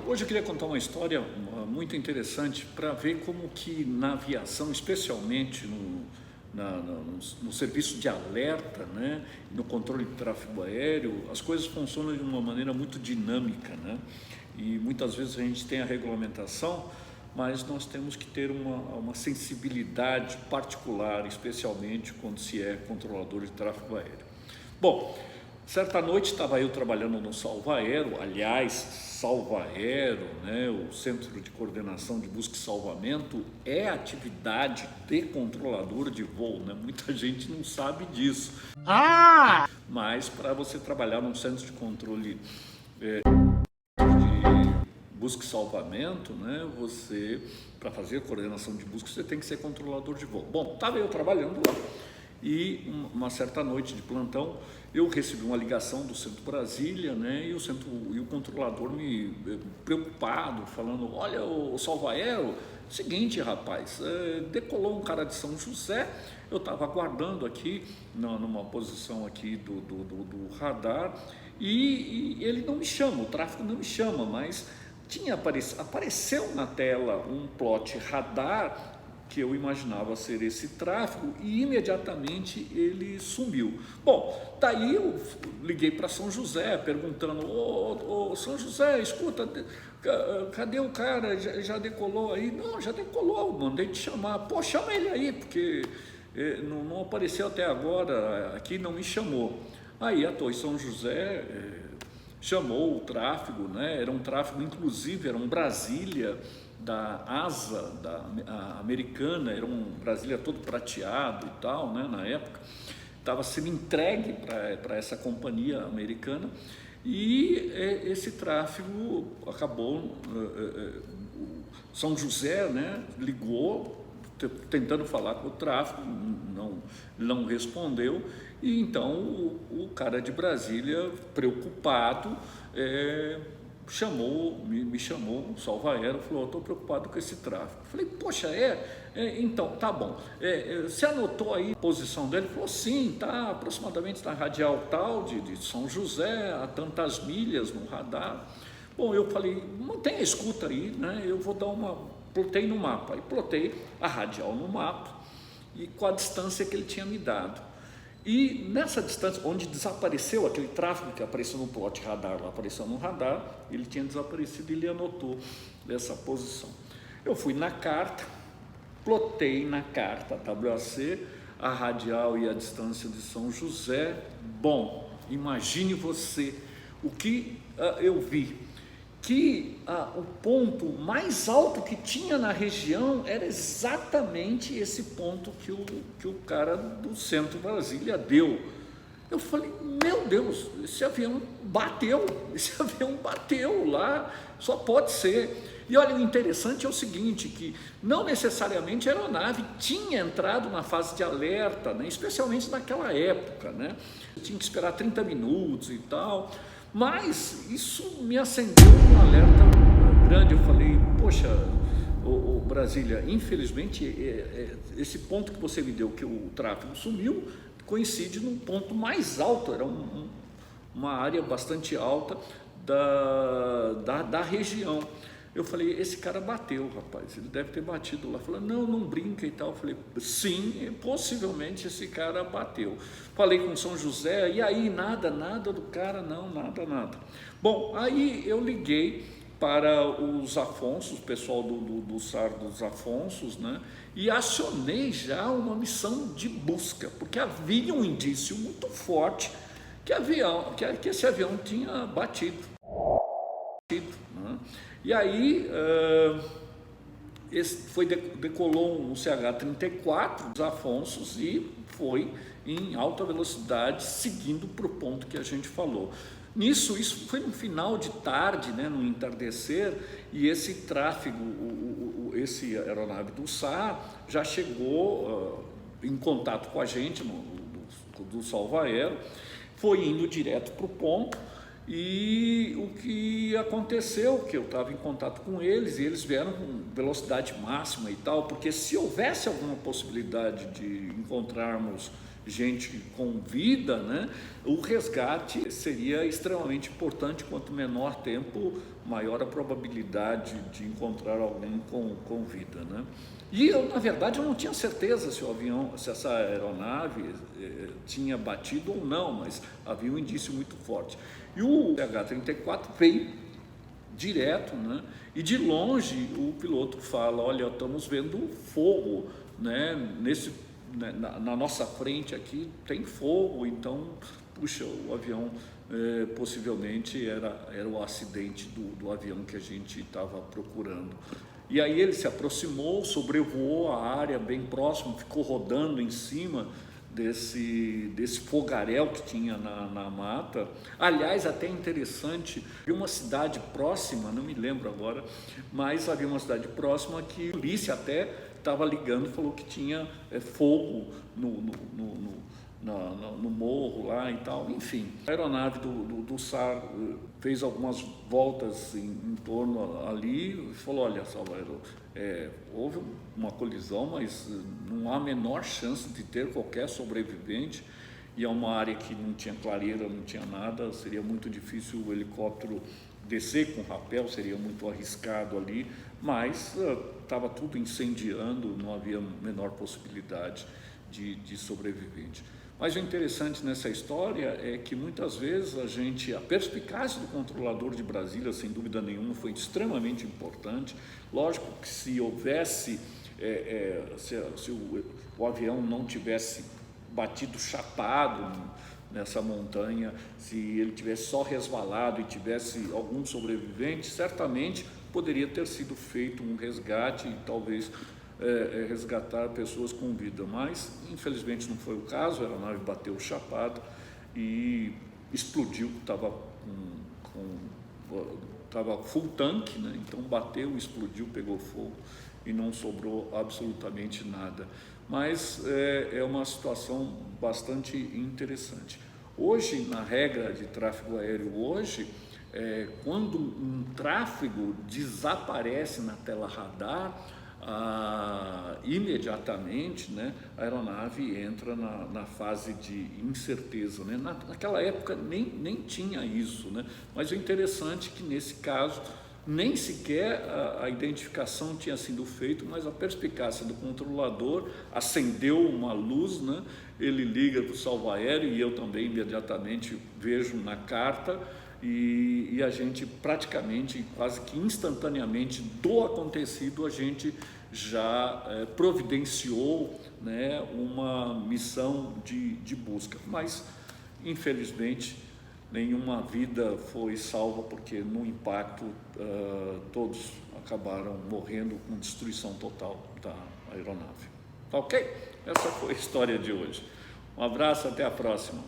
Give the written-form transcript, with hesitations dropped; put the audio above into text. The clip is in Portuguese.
Hoje eu queria contar uma história muito interessante para ver como que na aviação, especialmente no serviço de alerta, né, no controle de tráfego aéreo, as coisas funcionam de uma maneira muito dinâmica, né? E muitas vezes a gente tem a regulamentação, mas nós temos que ter uma sensibilidade particular, especialmente quando se é controlador de tráfego aéreo. Bom, certa noite estava eu trabalhando no Salvaero, aliás, Salvaero, né, o Centro de Coordenação de Busca e Salvamento, é atividade de controlador de voo, né? Muita gente não sabe disso. Mas para você trabalhar num centro de controle busca e salvamento, né, para fazer coordenação de busca, você tem que ser controlador de voo. Bom, estava eu trabalhando lá e uma certa noite de plantão, eu recebi uma ligação do Centro Brasília, né, e o controlador me preocupado, falando: olha, o Salvaero, seguinte, rapaz, decolou um cara de São José, eu estava aguardando aqui, numa posição aqui do radar, e ele não me chama, o tráfego não me chama, mas apareceu na tela um plot radar que eu imaginava ser esse tráfego e imediatamente ele sumiu. Bom, daí eu liguei para São José perguntando: ô São José, escuta, cadê o cara? Já decolou aí? Não, já decolou, mandei te chamar. Pô, chama ele aí, porque não apareceu até agora, aqui não me chamou. Aí a Torre São José chamou o tráfego, né? Era um tráfego, inclusive, era um Brasília da asa americana, era um Brasília todo prateado e tal, né? Na época estava sendo entregue para essa companhia americana, e esse tráfego acabou, São José, né, ligou tentando falar com o tráfego, não respondeu, e então o cara de Brasília, preocupado, me chamou no Salvaero, falou: estou preocupado com esse tráfego. Falei: poxa, então, tá bom, você anotou aí a posição dele? Falou: sim, tá aproximadamente na radial tal de São José, a tantas milhas no radar. Bom, eu falei: mantém a escuta aí, né, eu vou dar plotei no mapa, e plotei a radial no mapa e com a distância que ele tinha me dado. E nessa distância, onde desapareceu aquele tráfego que apareceu no plot radar, lá apareceu no radar, ele tinha desaparecido e ele anotou essa posição. Eu fui na carta, plotei na carta WAC a radial e a distância de São José. Bom, imagine você o que eu vi, que o ponto mais alto que tinha na região era exatamente esse ponto que o cara do Centro Brasília deu. Eu falei: meu Deus, esse avião bateu lá, só pode ser. E olha, o interessante é o seguinte, que não necessariamente a aeronave tinha entrado na fase de alerta, né, especialmente naquela época, né? Tinha que esperar 30 minutos e tal. Mas isso me acendeu um alerta grande. Eu falei: poxa, o Brasília, infelizmente, esse ponto que você me deu, que o tráfego sumiu, coincide num ponto mais alto, era uma área bastante alta da região. Eu falei: esse cara bateu, rapaz, ele deve ter batido lá. Falei: não brinca e tal. Eu falei: sim, possivelmente esse cara bateu. Falei com São José: e aí, nada do cara? Não, nada. Bom, aí eu liguei para os Afonsos, o pessoal do SAR dos Afonsos, né, e acionei já uma missão de busca, porque havia um indício muito forte que esse avião tinha batido, né? E aí decolou um CH-34 dos Afonsos e foi em alta velocidade, seguindo para o ponto que a gente falou. Isso foi no final de tarde, né, no entardecer, e esse tráfego, esse aeronave do SAR já chegou em contato com a gente do Salvaero, foi indo direto para o ponto. E o que aconteceu, que eu estava em contato com eles, e eles vieram com velocidade máxima e tal, porque se houvesse alguma possibilidade de encontrarmos gente com vida, né, o resgate seria extremamente importante. Quanto menor tempo, maior a probabilidade de encontrar alguém com vida, né? E eu, na verdade, eu não tinha certeza se o avião, se essa aeronave tinha batido ou não, mas havia um indício muito forte. E o H-34 veio direto, né? E de longe o piloto fala: olha, estamos vendo fogo, né? Na nossa frente aqui tem fogo, então, puxa, o avião possivelmente era o acidente do avião que a gente estava procurando. E aí ele se aproximou, sobrevoou a área bem próximo, ficou rodando em cima desse fogaréu que tinha na mata. Aliás, até interessante, havia uma cidade próxima, não me lembro agora, mas havia uma cidade próxima que a polícia até estava ligando, falou que tinha fogo no morro lá e tal, enfim. A aeronave do SAR fez algumas voltas em torno ali e falou: olha, Salvador, houve uma colisão, mas não há a menor chance de ter qualquer sobrevivente, e é uma área que não tinha clareira, não tinha nada, seria muito difícil o helicóptero descer com rapel, seria muito arriscado ali, mas estava tudo incendiando, não havia a menor possibilidade de sobrevivente. Mas o interessante nessa história é que muitas vezes a perspicácia do controlador de Brasília, sem dúvida nenhuma, foi extremamente importante. Lógico que se houvesse, se o avião não tivesse batido chapado nessa montanha, se ele tivesse só resvalado e tivesse algum sobrevivente, certamente poderia ter sido feito um resgate e talvez resgatar pessoas com vida, mas infelizmente não foi o caso. A aeronave bateu chapado e explodiu, estava full tanque, né? Então bateu, explodiu, pegou fogo e não sobrou absolutamente nada. Mas é uma situação bastante interessante. Hoje, na regra de tráfego aéreo hoje, quando um tráfego desaparece na tela radar, imediatamente, né, a aeronave entra na fase de incerteza, né? Naquela época nem tinha isso, né? Mas o interessante é que nesse caso nem sequer a identificação tinha sido feita, mas a perspicácia do controlador acendeu uma luz, né? Ele liga para o salvo aéreo e eu também imediatamente vejo na carta. E a gente praticamente, quase que instantaneamente do acontecido, a gente já providenciou, né, uma missão de busca. Mas, infelizmente, nenhuma vida foi salva, porque no impacto todos acabaram morrendo com destruição total da aeronave. Tá ok? Essa foi a história de hoje. Um abraço, até a próxima.